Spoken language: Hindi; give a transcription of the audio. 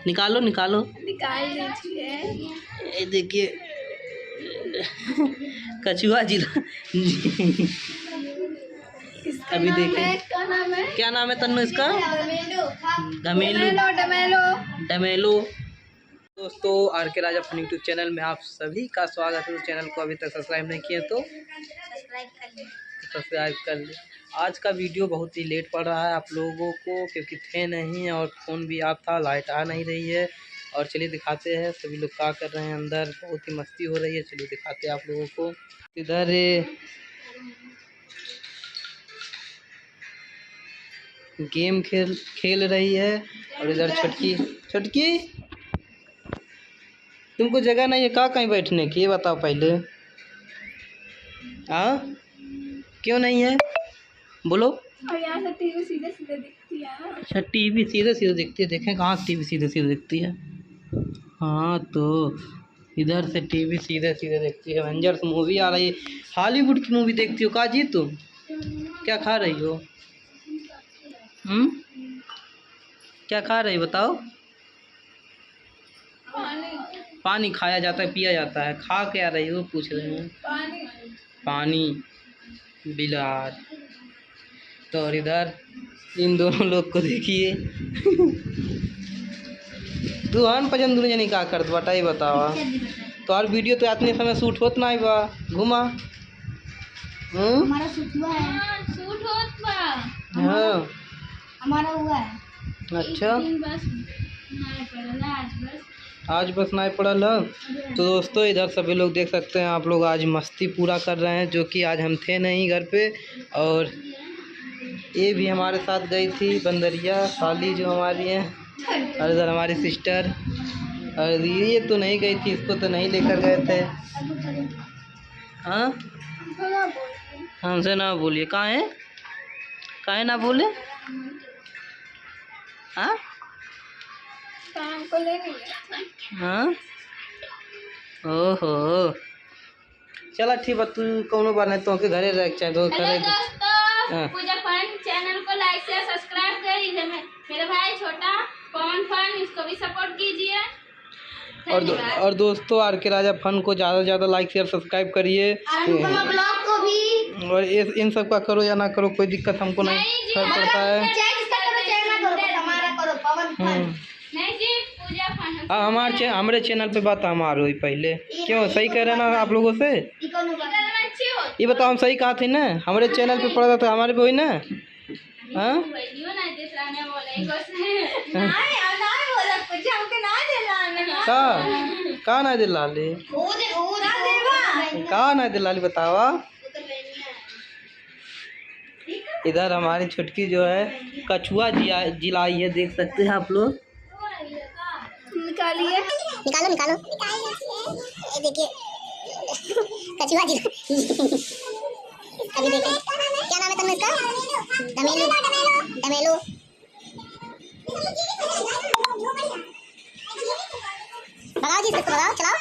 निकालो निकालो, निकाल लीजिए। ये देखिए कछुआ जिला। अभी देखें क्या नाम है तन्नू इसका, डमेलो डमेलो। डमेलो। दोस्तों आर के राजा फन यूट्यूब चैनल में आप सभी का स्वागत है। चैनल को अभी तक सब्सक्राइब नहीं किए तो सब्सक्राइब कर ले। आज का वीडियो बहुत ही लेट पड़ रहा है आप लोगों को, क्योंकि थे नहीं और फ़ोन भी आप था, लाइट आ नहीं रही है। और चलिए दिखाते हैं सभी लोग क्या कर रहे हैं अंदर, बहुत ही मस्ती हो रही है। चलिए दिखाते हैं आप लोगों को। इधर गेम खेल रही है और इधर छुटकी छुटकी तुमको जगह नहीं है कहाँ कहीं बैठने की, ये बताओ पहले। हाँ क्यों नहीं है बोलो। और यहाँ से टीवी सीधे सीधे दिखती है। अच्छा टीवी सीधे सीधे दिखती है, देखें कहाँ टीवी सीधे सीधे दिखती है। हाँ तो इधर से टीवी सीधे सीधे देखती है। एवेंजर्स मूवी आ रही है, हॉलीवुड की मूवी देखती हो का जी तुम? क्या खा रही हो? क्या खा रही बताओ? पानी खाया जाता है, पिया जाता है, खा क्या रही हो पूछ रहे हैं। पानी बिलार। तो और इधर इन दोनों लोग को देखिए। तू हन पजन दुनिया नहीं का कर बटा ही बतावा तो और वीडियो तो इतने समय शूट होत ना बा घुमा। हमारा शूट हुआ है। शूट होत बा। हाँ हमारा हुआ है। अच्छा बस नहीं पड़ला आज बस नहीं पड़ल है। तो दोस्तों इधर सभी लोग देख सकते हैं आप लोग, आज मस्ती पूरा कर रहे हैं, जो कि आज हम थे नहीं घर पे। और ये भी हमारे साथ गई थी बंदरिया साली जो हमारी है, और इधर हमारी सिस्टर। और ये तो नहीं गई थी, इसको तो नहीं लेकर गए थे। हाँ हमसे ना बोलिए, कहाँ है कहाँ है ना बोले। हाँ हाँ ओहो चला ठीक है, तू कौनो बार नहीं तो के घरे रह चाहे तो करे। पूजा फन चैनल को लाइक से सब्सक्राइब कर दीजिए। मेरे भाई छोटा पवन फन, इसको भी सपोर्ट कीजिए। और दोस्तों आर के राजा फन को ज़्यादा से ज़्यादा लाइक शेयर सब्सक्राइब करिए। ब्लॉग को भी और इन सब का करो या ना करो कोई दिक्कत हमको नहीं फर्क पड़ता है। हाँ हमारे चैनल पे बात हमारे हुई पहले, क्यों सही कह रहे ना आप लोगों से। ये बताओ हम सही कहा थे ना, हमारे चैनल पे पड़ा था हमारे पे हुई ना। हाँ कहाँ ना दिला ले, कहाँ ना दिला ले बतावा। इधर हमारी छुटकी जो है कछुआ जिलाई है, देख सकते हैं आप लोग। निकालिए निकालो निकालो, ये देखिए कछुआ जिला। अभी देखिए क्या नाम है तुम इसका, डमेलो डमेलो। भगाओ जी इसको, भगाओ चलाओ।